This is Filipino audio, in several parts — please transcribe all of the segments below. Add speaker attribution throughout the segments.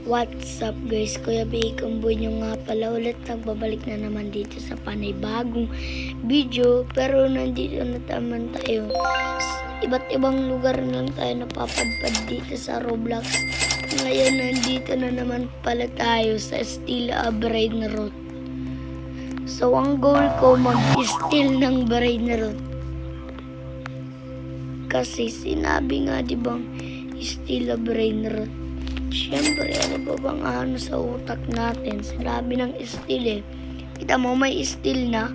Speaker 1: What's up guys, Kuya Bacon Boy nyo nga pala ulit. Nagbabalik na naman dito sa panibagong video. Pero nandito na naman tayo. Iba't ibang lugar na lang tayo napapadpad dito sa Roblox. Ngayon nandito na naman pala tayo sa Steel Brain Rot. So ang goal ko mag-steal ng Brain Rot. Kasi sinabi nga dibang Steel Brain Rot. Siyempre, ano ba bang ano sa utak natin? Sinabi ng steal eh. Kita mo may steal na.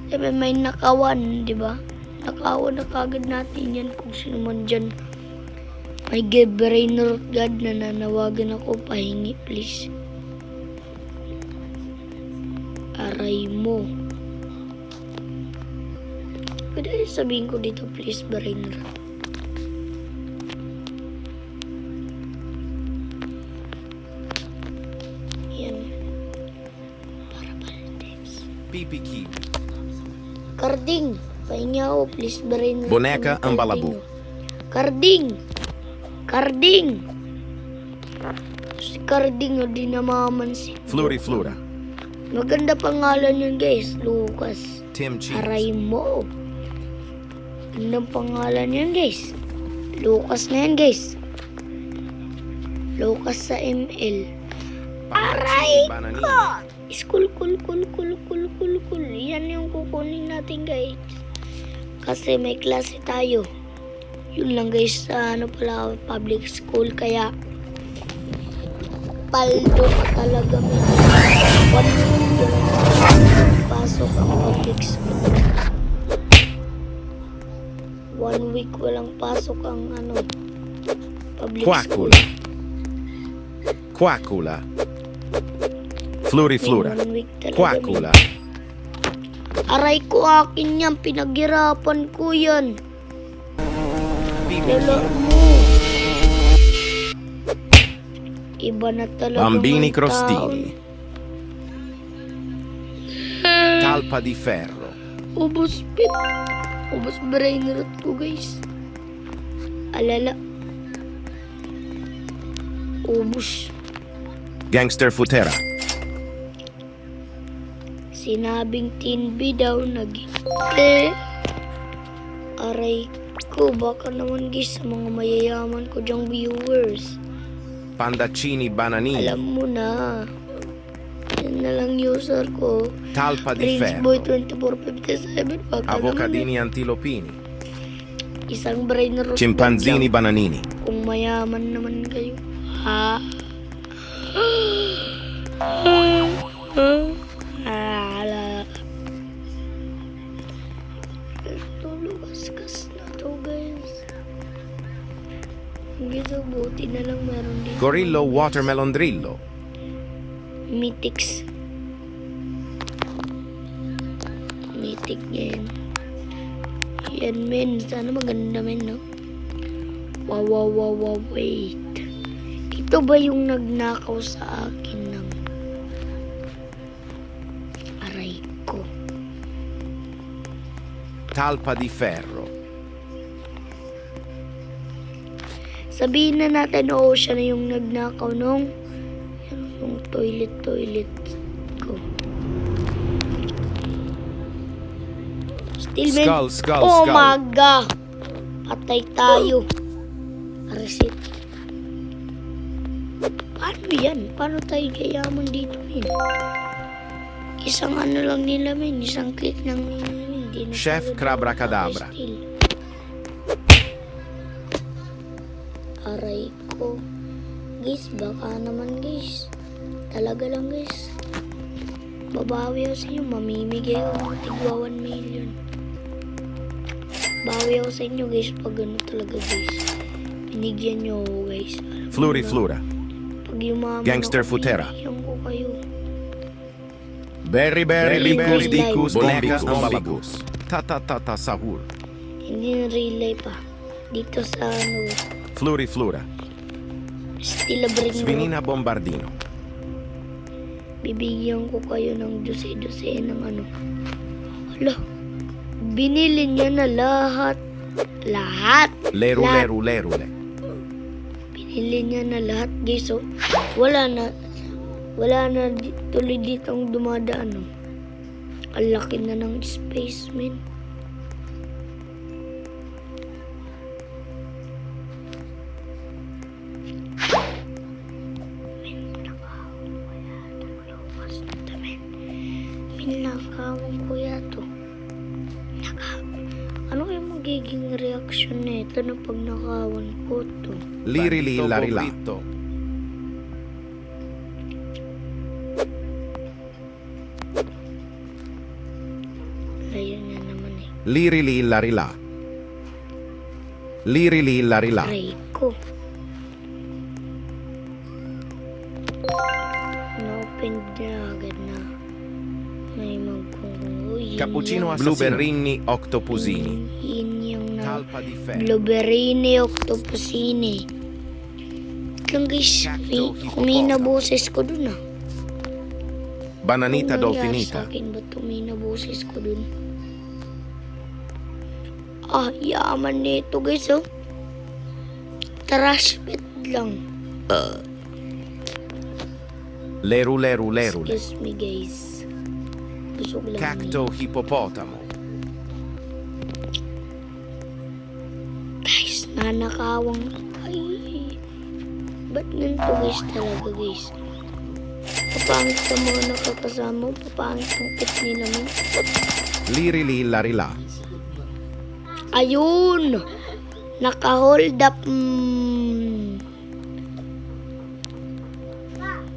Speaker 1: Siyempre may nakawan, di ba? Nakawan na kagad natin yan kung sino man dyan. May brain rot god na nanawagan ako. Pahingi please. Aray mo. Pwede sabihin ko dito please brain rot.
Speaker 2: PPK.
Speaker 1: Karding, pahingi ako please brain.
Speaker 2: Boneka ang balabu.
Speaker 1: Karding. Karding. Si Karding o di namaman si
Speaker 2: Floriflora.
Speaker 1: Maganda pangalan yun guys, Lucas.
Speaker 2: Tim Cheese.
Speaker 1: Aray mo. Gandang pangalan yun guys. Lucas na yan guys. Lucas sa ML. Aray ko. School. Yan yung kukunin natin guys. Kasi may klase tayo. Yun lang guys sa public school. Kaya paldo ka talaga may 1 week pasok ang public school. 1 week walang pasok ang public school.
Speaker 2: Quackula. Floriflora. Quackula.
Speaker 1: Aray ko, akin yan. Pinaghirapan ko yan. Lala mo. Iba na talaga
Speaker 2: Bambini
Speaker 1: ng
Speaker 2: crostini.
Speaker 1: taon.
Speaker 2: Talpa di ferro.
Speaker 1: Ubus pit. Ubus brain rot ko guys. Alala. Ubus.
Speaker 2: Gangster futera.
Speaker 1: Sinabing Teen B daw naging aray ko, baka naman guys sa mga mayayaman ko dyang viewers.
Speaker 2: Pandaccini bananini.
Speaker 1: Alam mo na. Yan na lang user ko.
Speaker 2: Talpa di ferro.
Speaker 1: PrinceBoy2457. Baka
Speaker 2: Avocadini antilopini.
Speaker 1: Isang brain rot.
Speaker 2: Chimpanzini bananini.
Speaker 1: Kung mayaman naman kayo. Ha? Ala. Lugas-gas na to guys. Hindi so buti na lang meron dito.
Speaker 2: Gorillo watermelon drillo.
Speaker 1: Mythics. Mythic yan. Yan men. Sana maganda men no? Wow, wait. Ito ba yung nagnakaw sa akin ng aray ko?
Speaker 2: Talpa di ferro.
Speaker 1: Sabihin na natin, oo, siya na yung nagnakaw nung yung toilet ko. Still men.
Speaker 2: Skull.
Speaker 1: my God. Patay tayo. Reset. Paano yan? Paano tayo gayaman dito men? Isang lang nila men. Isang click ng hindi na
Speaker 2: Chef
Speaker 1: tayo
Speaker 2: Crabracadabra.
Speaker 1: still. Aray ko. Guys, baka naman guys. Talaga lang guys. Babawi ako sa inyo. Mamimigay ako ng tigwa 1 million. Bawi ako sa inyo guys pag ano talaga guys. Binigyan nyo ako guys.
Speaker 2: Floriflora.
Speaker 1: Pag yumaman
Speaker 2: Gangster
Speaker 1: ako,
Speaker 2: futera.
Speaker 1: binigyan ko kayo.
Speaker 2: Berry
Speaker 1: Dicus,
Speaker 2: Boneka
Speaker 1: Bombicus,
Speaker 2: ang balagus. Tata sahur.
Speaker 1: Hindi na relay pa. Dito sa
Speaker 2: Floriflora.
Speaker 1: Steel Brain Rot.
Speaker 2: Svinina bombardino.
Speaker 1: Bibigyan ko kayo ng dose ng Hala. Binili niya na lahat.
Speaker 2: Lerule.
Speaker 1: Binili niya na lahat guys. So, wala na tuloy ditong dumadaan. Oh. Ang laki na ng space, man. Minakawang kuya to. Ano kaya magiging reaction nito na pag nakawan ko to?
Speaker 2: Lirili larila.
Speaker 1: Ayun na naman eh.
Speaker 2: Lirili larila. Lirili larila.
Speaker 1: Aray ko. Na-open niya agad na. May magkukuhin.
Speaker 2: Cappuccino Blueberrini octopusini.
Speaker 1: Yun yung na.
Speaker 2: Talpa di ferro.
Speaker 1: Blueberrini octopusini. Lang guys, kumina boses ko dun ah.
Speaker 2: Bananita
Speaker 1: Anong nangyari
Speaker 2: dolfinita.
Speaker 1: sa akin? Ba't tumina boses ko dun? Ah, yaman nito guys oh. Trash pit lang.
Speaker 2: Leru leru leru.
Speaker 1: Excuse me guys. Busog lang
Speaker 2: Cacto hippopotamo.
Speaker 1: Guys, nanakawang. Ay. Ba't nito guys talaga guys? Papangit sa mga nakakasama. Papangit ang pit nila mo.
Speaker 2: Lirili larila.
Speaker 1: Ayun! Naka-hold up.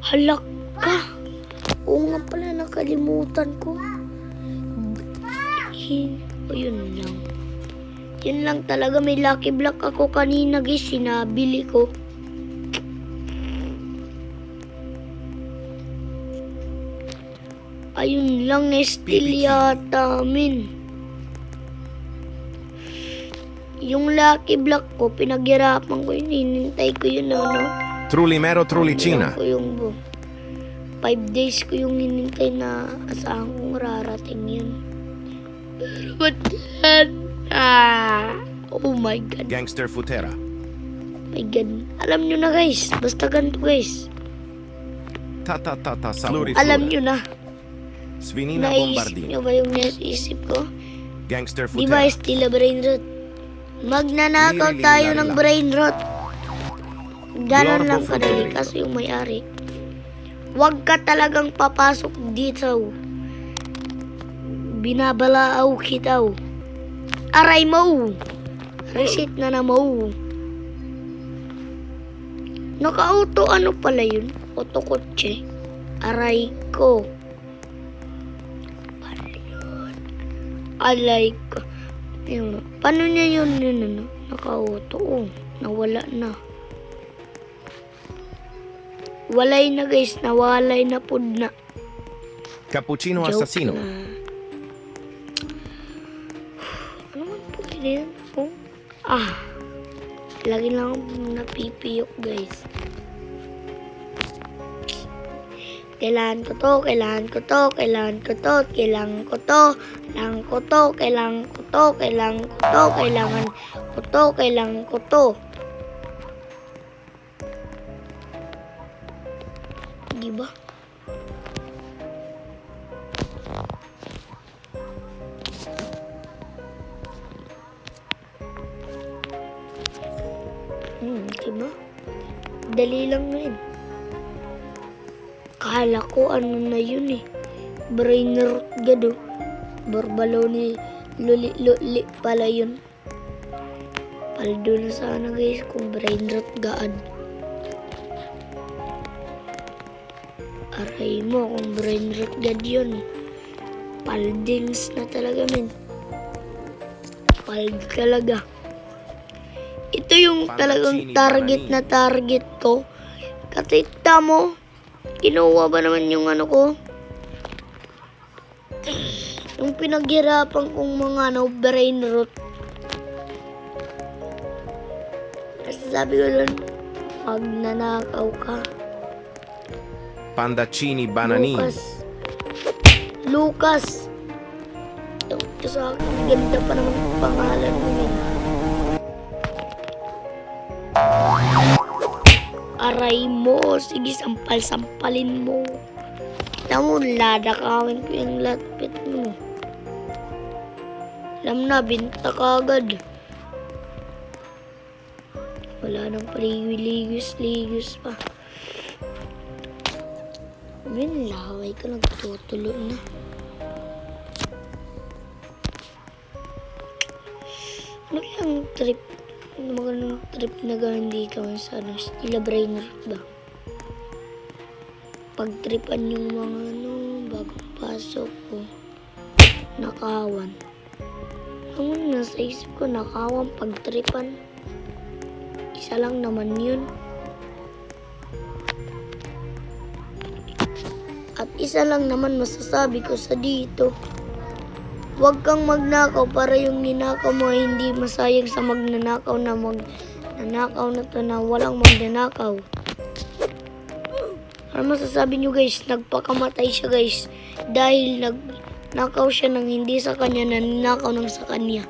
Speaker 1: Halak ka. Oo nga pala, nakalimutan ko. Ayun lang. Yun lang talaga. May lucky block ako kanina guys. Sinabili ko. Ayun lang. Nestil yata min. Yung lucky block ko, pinaghirapan ko yun. Hinintay ko yun ano.
Speaker 2: Trulimero trulicina.
Speaker 1: Ko yung 5 days ko yung hinintay na asahan kong rarating yun. Pero ba't yan? Oh my God.
Speaker 2: Gangster futera.
Speaker 1: My God. Alam nyo na guys. Basta ganito guys.
Speaker 2: Tata tata sauri.
Speaker 1: Alam nyo na.
Speaker 2: Svinina
Speaker 1: Naisip
Speaker 2: bombardino.
Speaker 1: nyo ba yung naisip ko?
Speaker 2: Gangster
Speaker 1: Di ba
Speaker 2: futera.
Speaker 1: Stila brain rot? Magnanakaw
Speaker 2: Lili,
Speaker 1: tayo
Speaker 2: lala.
Speaker 1: ng brain rot. Ganon
Speaker 2: Glorbo
Speaker 1: lang kadali
Speaker 2: Federico.
Speaker 1: kasi yung may-ari. Huwag ka talagang papasok dito. Binabalaaw kita. Aray mo. Receipt na mo. Naka-auto ano pala yun? Auto kotse. Aray ko. Alay ko. Yun. Paano niya yun ano? Naka-auto. Oh, nawala na. Walay na guys, nawalay na pud na.
Speaker 2: Cappuccino
Speaker 1: Joke
Speaker 2: assassino.
Speaker 1: na. Ano man po yan? Oh. Ah. Lagi lang akong napipiyok guys. Kailangan ko to, kailangan ko to, kailangan ko to, kailangan ko to, kailangan ko to, kailangan ko to, kailangan ko to, kailangan ko to, kailangan ko to. Diba? Diba? Dali lang na yun. Kala ko ano na yun eh. Brain rot gado. Barbaloni luli pala yun. Paldo na sana guys kung brain rot gaan. Aray mo kung brain rot gad yun. Paldings na talaga men. Pald talaga. Ito yung talagang target na target ko. Katita mo. Kinuha ba naman yung ano ko? Yung pinaghirapan kong mga brain rot. Kasi sabi ko doon, magnanakaw ka.
Speaker 2: Pandaccini bananini.
Speaker 1: Lucas. Ito sa akin, ganda pa naman ang pangalan mo yun. Aray mo. Sige, sampal-sampalin mo. Kita mo, ladakawin ko yung latpit mo. Alam na, binta ka agad. Wala nang paliligos-ligos pa. Men, laway ka, nagtutulo na. Ano kayang trip? Ano magandang trip na gawin dito sa Stila Brain Rot ba? Pagtripan yung mga bagong pasok ko. Nakawan. Ang nasa isip ko, nakawan pagtripan. Isa lang naman yun. At isa lang naman masasabi ko sa dito. Huwag kang magnakaw para yung ninakaw mo ay hindi masayang sa magnanakaw na magnanakaw na to na walang magnanakaw. Ano masasabi nyo guys? Nagpakamatay siya guys. Dahil nagnakaw siya ng hindi sa kanya na ninakaw ng sa kanya.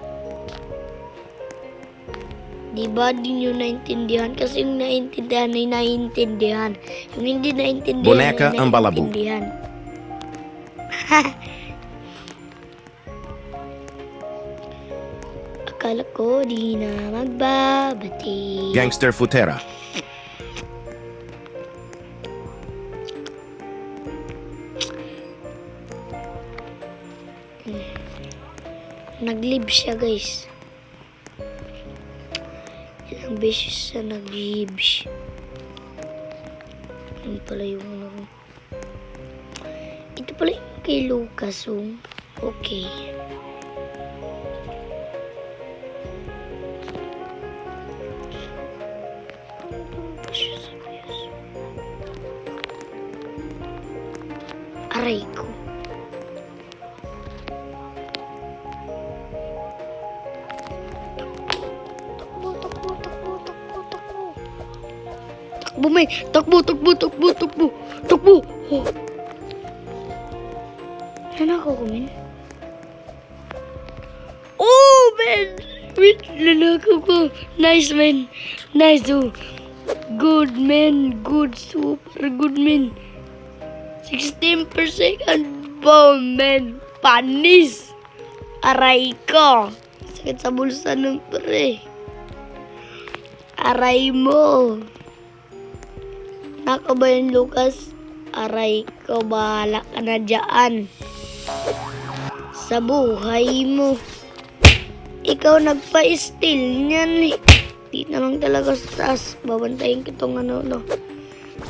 Speaker 1: Diba di nyo naintindihan? Kasi yung naintindihan ay naintindihan. Yung hindi naintindihan
Speaker 2: Boneka
Speaker 1: ay
Speaker 2: ang balabog.
Speaker 1: naintindihan. Akala ko di na magbabati.
Speaker 2: Gangster Futera.
Speaker 1: Nag-live siya guys. Ilang beses siya nag-live siya. Yun pala yung ito pala yung kay Lucas. Oh. Okay. Aray ko. Takbo, may. Takbo. Oh. Nanakaw ko, men. Oh, men. Wait, nanakaw ko. Nice, man. Nice, oh. Good, man. Good. Super good, man. 16 per second. Boom, man. Panis. Aray ko. Sakit sa bulsa ng pre. Aray mo. Nako ba yun, Lucas? Aray ko, bahala ka na dyan. Sa buhay mo. Ikaw nagpa-steal niyan eh. Di na lang talaga sa taas. Babantayin kitong no.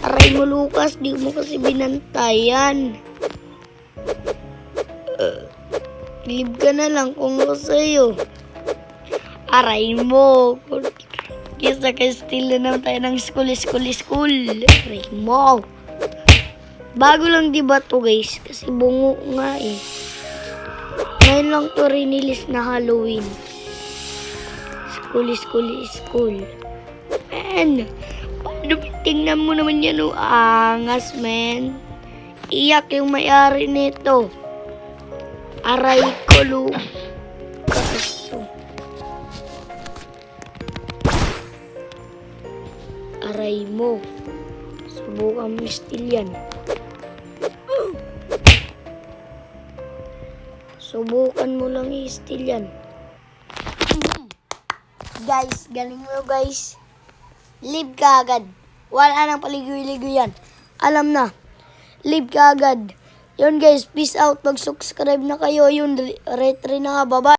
Speaker 1: Aray mo, Lucas. Di mo kasi binantayan. Leave ka na lang kung ako sa'yo. Aray mo. Kesa kay steal na naman tayo ng school. Aray mo. Bago lang diba to guys? Kasi bungo nga eh. Ngayon lang to rinilis na Halloween. School. Man, paano tingnan mo naman yan o angas, man. Iyak yung may-ari nito. Aray ko, Lucas. Aray mo. Subukan mo steal yan. Subukan mo lang i-steal yan. Guys, galing mo guys. Leave ka agad. Wala nang paligoy-ligoy yan. Alam na. Leave ka agad. Yun guys, peace out. Mag-subscribe na kayo. Yun, retry na nga. Bye-bye.